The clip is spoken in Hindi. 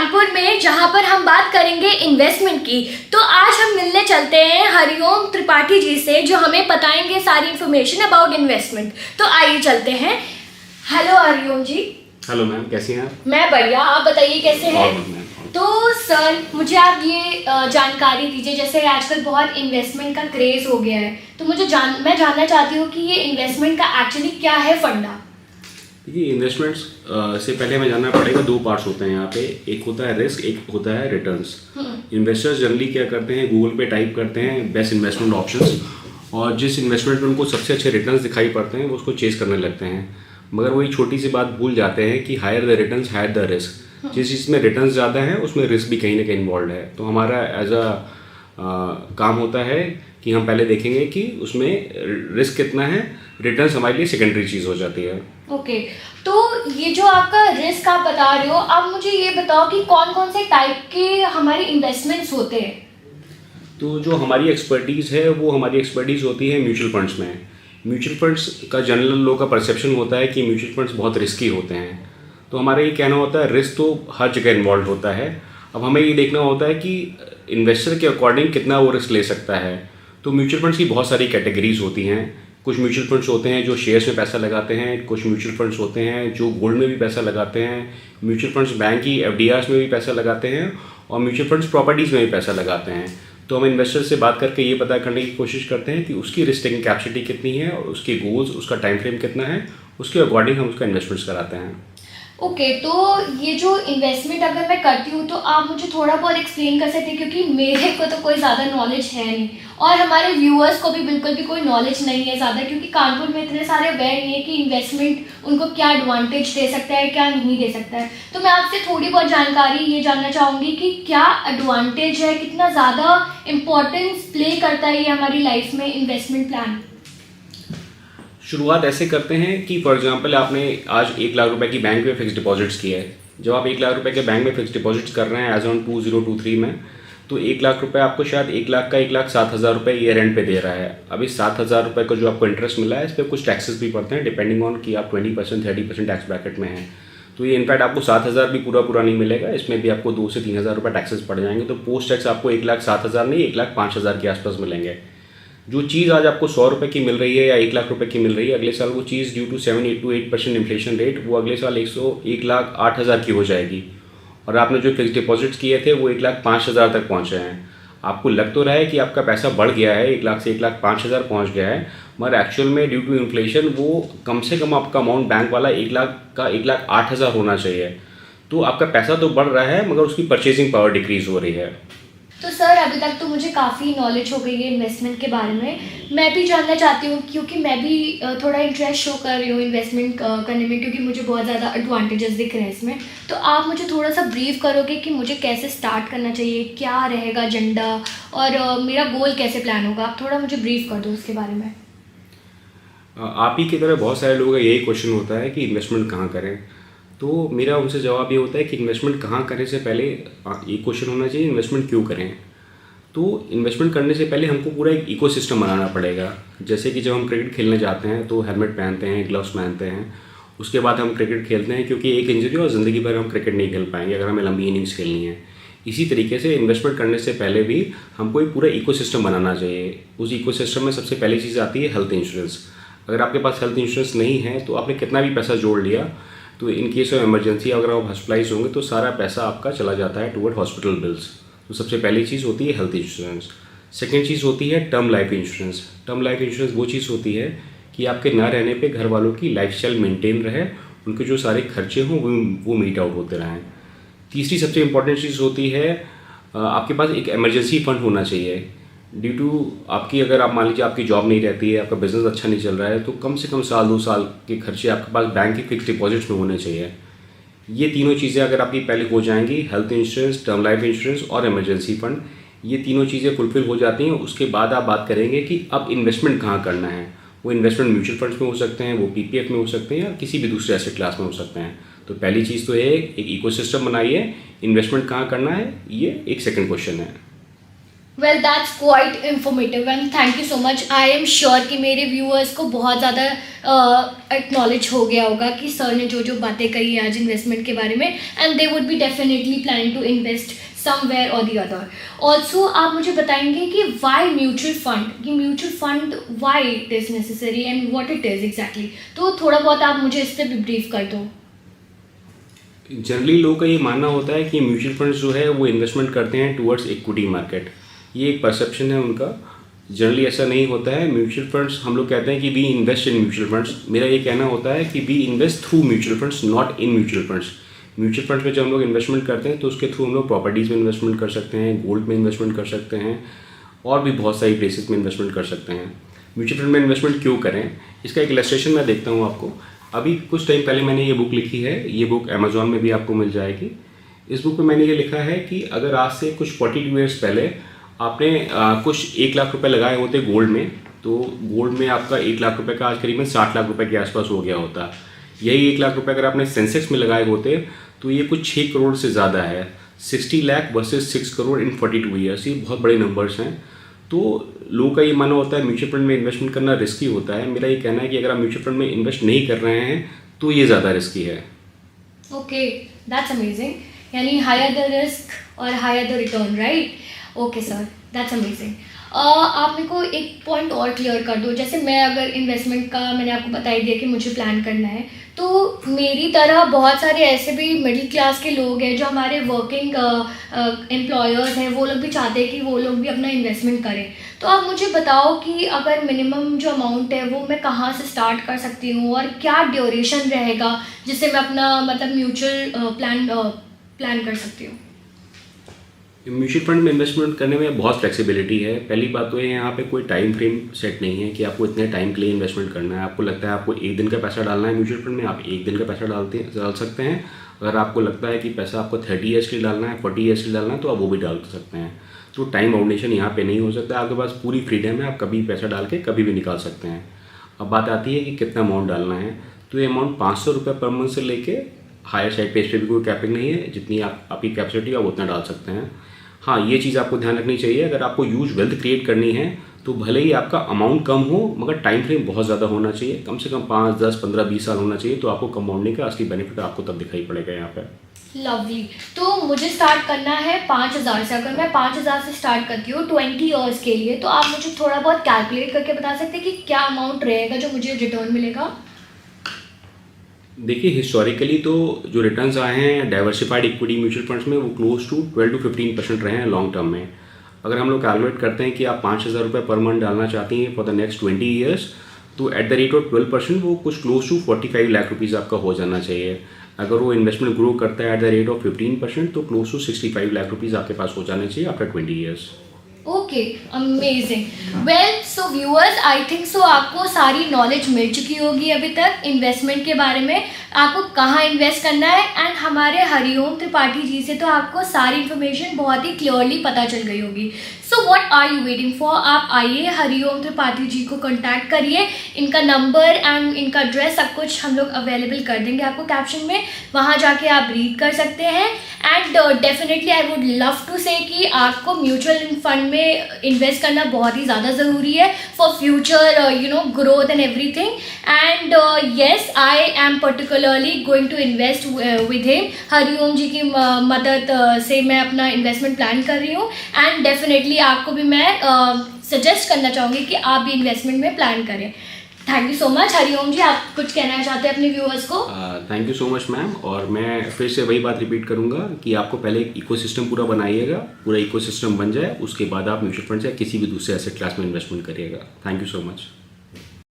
कानपुर में, जहां पर हम बात करेंगे इन्वेस्टमेंट की। तो आज हम मिलने चलते हैं हरिओम त्रिपाठी जी से, जो हमें बताएंगे सारी इन्फॉर्मेशन अबाउट इन्वेस्टमेंट। तो आइए चलते हैं। हेलो हरिओम जी। हेलो मैम, कैसी हैं आप? मैं बढ़िया, आप बताइए कैसे हैं? तो सर, मुझे आप ये जानकारी दीजिए, जैसे आजकल बहुत इन्वेस्टमेंट का क्रेज हो गया है, तो मैं जानना चाहती हूँ कि ये इन्वेस्टमेंट का एक्चुअली क्या है फंडा। देखिए, इन्वेस्टमेंट्स से पहले हमें जानना पड़ेगा, दो पार्ट्स होते हैं यहाँ पे। एक होता है रिस्क, एक होता है रिटर्न्स। इन्वेस्टर्स जनरली क्या करते हैं, गूगल पे टाइप करते हैं बेस्ट इन्वेस्टमेंट ऑप्शंस, और जिस इन्वेस्टमेंट में उनको सबसे अच्छे रिटर्न्स दिखाई पड़ते हैं वो उसको चेस करने लगते हैं। मगर वही छोटी सी बात भूल जाते हैं कि higher the returns higher the risk. जिस चीज़ में रिटर्न्स ज़्यादा है उसमें रिस्क भी कहीं ना कहीं इन्वॉल्व है। तो हमारा एज काम होता है कि हम पहले देखेंगे कि उसमें रिस्क कितना है, रिटर्न्स हमारे लिए सेकेंडरी चीज़ हो जाती है। ओके, तो ये जो आपका रिस्क आप बता रहे हो, आप मुझे ये बताओ कि कौन कौन से टाइप के हमारे इन्वेस्टमेंट्स होते हैं। तो जो हमारी एक्सपर्टीज़ है वो हमारी एक्सपर्टीज़ होती है म्यूचुअल फंड्स में। म्यूचुअल फंड्स का जनरल लोगों का परसेप्शन होता है कि म्यूचुअल फंड्स बहुत रिस्की होते हैं। तो हमारा ये कहना होता है रिस्क तो हर जगह इन्वॉल्व होता है। अब हमें ये देखना होता है कि इन्वेस्टर के अकॉर्डिंग कितना वो रिस्क ले सकता है। तो म्यूचुअल फंड्स की बहुत सारी कैटेगरीज होती हैं। कुछ म्यूचुअल फंड्स होते हैं जो शेयर्स में पैसा लगाते हैं, कुछ म्यूचुअल फंड्स होते हैं जो गोल्ड में भी पैसा लगाते हैं, म्यूचुअल फंड्स बैंक की एफडीआर्स में भी पैसा लगाते हैं, और म्यूचुअल फंड्स प्रॉपर्टीज़ में भी पैसा लगाते हैं। तो हम इन्वेस्टर से बात करके ये पता करने की कोशिश करते हैं कि उसकी रिस्क टेकिंग कैपेसिटी कितनी है और उसके गोल्स, उसका टाइम फ्रेम कितना है, उसके अकॉर्डिंग हम उसका इन्वेस्टमेंट्स कराते हैं। ओके, तो ये जो इन्वेस्टमेंट अगर मैं करती हूँ तो आप मुझे थोड़ा बहुत एक्सप्लेन कर सकते हैं, क्योंकि मेरे को तो कोई ज़्यादा नॉलेज है नहीं और हमारे व्यूअर्स को भी बिल्कुल भी कोई नॉलेज नहीं है ज़्यादा, क्योंकि कानपुर में इतने सारे अवेयर नहीं है कि इन्वेस्टमेंट उनको क्या एडवांटेज दे सकता है, क्या नहीं दे सकता है। तो मैं आपसे थोड़ी बहुत जानकारी ये जानना चाहूँगी कि क्या एडवांटेज है, कितना ज़्यादा इम्पोर्टेंस प्ले करता है ये हमारी लाइफ में इन्वेस्टमेंट प्लान। शुरुआत ऐसे करते हैं कि फॉर एग्जांपल आपने आज 1 लाख रुपए की बैंक में फिक्स डिपॉजिट्स किया है। जब आप 1 लाख रुपए के बैंक में फिक्स डिपॉजिट्स कर रहे हैं एज ऑन 2023 में, तो 1 लाख रुपए आपको शायद 1 लाख का 1,07,000 रुपये ईयर एंड पे दे रहा है। अभी 7,000 रुपये का जो आपको इंटरेस्ट मिला है, इस पर कुछ टैक्सेस भी पड़ते हैं डिपेंडिंग ऑन कि आप 20% 30% टैक्स ब्रैकेट में हैं। तो ये इनफैक्ट आपको 7,000 भी पूरा नहीं मिलेगा, इसमें भी आपको 2 से 3,000 रुपये टैक्सेस पड़ जाएंगे। तो पोस्ट टैक्स आपको 1,07,000 नहीं 1,05,000 के आसपास मिलेंगे। जो चीज़ आज आपको 100 रुपये की मिल रही है या 1 लाख रुपये की मिल रही है, अगले साल वो चीज़ ड्यू टू 7-8% इन्फ्लेशन रेट वो अगले साल 1,08,000 की हो जाएगी। और आपने जो फिक्स डिपॉजिट्स किए थे वो 1,05,000 तक पहुँचे हैं। आपको लग तो रहा है कि आपका पैसा बढ़ गया है, 1 लाख से 1,05,000 पहुँच गया है, मगर एक्चुअल में ड्यू टू इन्फ्लेशन वो कम से कम आपका अमाउंट बैंक वाला 1 लाख का 1,08,000 होना चाहिए। तो आपका पैसा तो बढ़ रहा है मगर उसकी परचेजिंग पावर डिक्रीज हो रही है। तो सर, अभी तक तो मुझे काफ़ी नॉलेज हो गई है इन्वेस्टमेंट के बारे में। मैं भी जानना चाहती हूँ, क्योंकि मैं भी थोड़ा इंटरेस्ट शो कर रही हूँ इन्वेस्टमेंट करने में, क्योंकि मुझे बहुत ज़्यादा एडवांटेजेस दिख रहे हैं इसमें। तो आप मुझे थोड़ा सा ब्रीफ करोगे कि मुझे कैसे स्टार्ट करना चाहिए, क्या रहेगा एजेंडा, और मेरा गोल कैसे प्लान होगा। आप थोड़ा मुझे ब्रीफ कर दो उसके बारे में। आप ही की तरह बहुत सारे लोगों का यही क्वेश्चन होता है कि इन्वेस्टमेंट कहाँ करें। तो मेरा उनसे जवाब ये होता है कि इन्वेस्टमेंट कहाँ करें से पहले ये क्वेश्चन होना चाहिए इन्वेस्टमेंट क्यों करें। तो इन्वेस्टमेंट करने से पहले हमको पूरा एक इकोसिस्टम बनाना पड़ेगा। जैसे कि जब हम क्रिकेट खेलने जाते हैं तो हेलमेट पहनते हैं, ग्लव्स पहनते हैं, उसके बाद हम क्रिकेट खेलते हैं, क्योंकि एक इंजरी और ज़िंदगी भर हम क्रिकेट नहीं खेल पाएंगे अगर हमें लंबी इनिंग्स खेलनी है। इसी तरीके से इन्वेस्टमेंट करने से पहले भी हमको एक पूरा इकोसिस्टम बनाना चाहिए। उस इकोसिस्टम में सबसे पहली चीज़ आती है हेल्थ इंश्योरेंस। अगर आपके पास हेल्थ इंश्योरेंस नहीं है तो आपने कितना भी पैसा जोड़ लिया तो इन केस ऑफ इमरजेंसी अगर आप हॉस्पिटलाइज होंगे तो सारा पैसा आपका चला जाता है टुवर्ड हॉस्पिटल बिल्स। तो सबसे पहली चीज़ होती है हेल्थ इंश्योरेंस। सेकेंड चीज़ होती है term life insurance. Term life insurance वो चीज़ होती है कि आपके ना रहने पे घर वालों की लाइफस्टाइल मेंटेन रहे, उनके जो सारे खर्चे हों वो मीट आउट होते रहें। तीसरी सबसे इम्पॉर्टेंट चीज़ होती है आपके पास एक इमरजेंसी फंड होना चाहिए। ड्यू टू आपकी अगर आप मान लीजिए आपकी जॉब नहीं रहती है, आपका बिजनेस अच्छा नहीं चल रहा है, तो कम से कम साल 2 साल के खर्चे आपके पास बैंक की फिक्स डिपॉजिट्स में होने चाहिए। ये तीनों चीज़ें अगर आपकी पहले हो जाएंगी, health insurance, term life insurance और इमरजेंसी फंड, ये तीनों चीज़ें फुलफिल हो जाती हैं। उसके बाद आप बात करेंगे कि अब इन्वेस्टमेंट कहाँ करना है। वो इन्वेस्टमेंट म्यूचुअल फंड्स में हो सकते हैं, वो पीपीएफ में हो सकते हैं या किसी भी दूसरे एसेट क्लास में हो सकते हैं। तो पहली चीज़ तो एक इकोसिस्टम बनाइए। इन्वेस्टमेंट कहाँ करना है, ये एक सेकंड क्वेश्चन है। Well that's quite informative and thank you so much. I am sure कि मेरे व्यूअर्स को बहुत ज़्यादा एक्नॉलेज हो गया होगा कि सर ने जो जो बातें कही आज इन्वेस्टमेंट के बारे में, and they would be definitely planning to invest somewhere और दी अदर। ऑल्सो आप मुझे बताएंगे कि वाई म्यूचुअल फंड, कि mutual fund why it is necessary and what it is exactly. तो थोड़ा बहुत आप मुझे इससे भी ब्रीफ कर दो। जनरली लोगों का ये मानना होता है कि म्यूचुअल फंड्स जो है वो इन्वेस्टमेंट करते हैं टुवर्ड्स इक्विटी मार्केट। ये एक परसेप्शन है उनका। जनरली ऐसा नहीं होता है। म्यूचुअल फंड्स, हम लोग कहते हैं कि we invest in mutual funds. मेरा ये कहना होता है कि we invest through mutual funds, not in mutual funds. Mutual funds में जब हम लोग इन्वेस्टमेंट करते हैं तो उसके थ्रू हम लोग प्रॉपर्टीज़ में इन्वेस्टमेंट कर सकते हैं, गोल्ड में इन्वेस्टमेंट कर सकते हैं और भी बहुत सारी प्लेसेस में इन्वेस्टमेंट कर सकते हैं। म्यूचुअल फंड में इन्वेस्टमेंट क्यों करें, इसका एक इलस्ट्रेशन मैं देखता हूँ आपको। अभी कुछ टाइम पहले मैंने ये बुक लिखी है, ये बुक अमेजोन में भी आपको मिल जाएगी। इस बुक में मैंने ये लिखा है कि अगर आज से कुछ 42 ईयर्स पहले आपने कुछ 1 लाख रुपए लगाए होते गोल्ड में, तो गोल्ड में आपका 1 लाख रुपए का आज करीबन 60 लाख रुपए के आसपास हो गया होता। यही 1 लाख रुपए अगर आपने सेंसेक्स में लगाए होते तो ये कुछ 6 करोड़ से ज़्यादा है। 60 लाख वर्सेस 6 करोड़ इन 42 ईयर्स, ये बहुत बड़े नंबर्स हैं। तो लोगों का ये मानना होता है म्यूचुअल फंड में इन्वेस्टमेंट करना रिस्की होता है। मेरा ये कहना है कि अगर आप म्यूचुअल फंड में इन्वेस्ट नहीं कर रहे हैं तो ये ज़्यादा रिस्की है। Okay, that's amazing. यानी हायर द रिस्क और higher the return, right? Okay sir, that's amazing. आप मेरे को एक पॉइंट और क्लियर कर दो। जैसे मैं अगर इन्वेस्टमेंट का मैंने आपको बता ही दिया कि मुझे प्लान करना है, तो मेरी तरह बहुत सारे ऐसे भी मिडिल क्लास के लोग हैं जो हमारे वर्किंग एम्प्लॉयर्स हैं, वो लोग भी चाहते हैं कि वो लोग भी अपना इन्वेस्टमेंट करें। तो आप मुझे बताओ कि अगर मिनिमम जो अमाउंट है वो मैं कहाँ से स्टार्ट कर सकती हूँ और क्या ड्यूरेशन रहेगा जिससे मैं अपना मतलब म्यूचुअल प्लान कर सकती हूँ। म्यूचुअल फंड में इन्वेस्टमेंट करने में बहुत फ्लेक्सिबिलिटी है। पहली बात तो ये यहाँ पे कोई टाइम फ्रेम सेट नहीं है कि आपको इतने टाइम के लिए इन्वेस्टमेंट करना है। आपको लगता है आपको 1 दिन का पैसा डालना है म्यूचुअल फंड में, आप 1 दिन का पैसा डाल सकते हैं। अगर आपको लगता है कि पैसा आपको 30 ईयर्स के लिए डालना है, 40 ईयर्स के लिए डालना है, तो आप वो भी डाल सकते हैं। तो टाइम बाउंडेशन यहाँ पे नहीं हो सकता। आपके पास पूरी फ्रीडम है, आप कभी पैसा डाल के कभी भी निकाल सकते हैं। अब बात आती है कि कितना अमाउंट डालना है। तो ये अमाउंट 500 रुपये पर मंथ से लेके हायर साइड पे, इस पर भी कोई कैपिंग नहीं है। जितनी आपकी कैपेसिटी है आप उतना डाल सकते हैं। हाँ, ये चीज़ आपको ध्यान रखनी चाहिए, अगर आपको ह्यूज वेल्थ क्रिएट करनी है तो भले ही आपका अमाउंट कम हो मगर टाइम फ्रेम बहुत ज़्यादा होना चाहिए। कम से कम 5, 10, 15, 20 साल होना चाहिए, तो आपको कंपाउंडिंग का असली बेनिफिट आपको तब दिखाई पड़ेगा यहाँ पे। लवली। तो मुझे स्टार्ट करना है 5,000 से। अगर मैं 5,000 से स्टार्ट करती हूँ 20 ईयर्स के लिए, तो आप मुझे थोड़ा बहुत कैलकुलेट करके बता सकते हैं कि क्या अमाउंट रहेगा जो मुझे रिटर्न मिलेगा? देखिए, हिस्टोरिकली तो जो रिटर्न्स आए हैं डाइवर्सिफाइड इक्विटी म्यूचुअल फंड्स में वो क्लोज टू 12 to 15% रहे हैं लॉन्ग टर्म में। अगर हम लोग कैलकुलेट करते हैं कि आप 5,000 रुपये पर मंथ डालना चाहती हैं फॉर द नेक्स्ट 20 ईयर्स, तो एट द रेट ऑफ 12% वो कुछ क्लोज टू 45 लाख रुपीज़ आपका हो जाना चाहिए। अगर वो इन्वेस्टमेंट ग्रो करता है एट द रेट ऑफ 15%, तो क्लोज टू 65 लाख रुपीज़ आपके पास हो जाने चाहिए after 20 years. Okay, amazing. Well so viewers, I think so आपको सारी नॉलेज मिल चुकी होगी अभी तक इन्वेस्टमेंट के बारे में, आपको कहाँ इन्वेस्ट करना है। एंड हमारे हरिओम त्रिपाठी जी से तो आपको सारी इन्फॉर्मेशन बहुत ही क्लियरली पता चल गई होगी। So what are you waiting for? आप आइए हरिओम त्रिपाठी जी को कॉन्टैक्ट करिए। इनका नंबर एंड इनका एड्रेस सब कुछ हम लोग अवेलेबल कर देंगे आपको कैप्शन में, वहाँ जाके आप रीड कर सकते हैं। And definitely I would love to say कि आपको म्यूचुअल फंड में इन्वेस्ट करना बहुत ही ज़्यादा ज़रूरी है for future growth and everything. And yes, I am particularly going to invest with him. Hariom ji की मदद से मैं अपना इन्वेस्टमेंट प्लान कर रही हूँ। एंड डेफिनेटली आपको भी मैं सजेस्ट करना चाहूँगी कि आप भी इन्वेस्टमेंट में प्लान करें। Thank you so much. Hariom ji, आप कुछ कहना चाहते हैं अपने व्यूअर्स को? Thank you so much ma'am. और मैं फिर से वही बात रिपीट करूंगा कि आपको पहले एक इकोसिस्टम पूरा बनाइएगा, पूरा इकोसिस्टम बन जाए, उसके बाद आप म्यूचुअल फंड या किसी भी दूसरे एसेट क्लास में इन्वेस्टमेंट करिएगा। Thank you so much.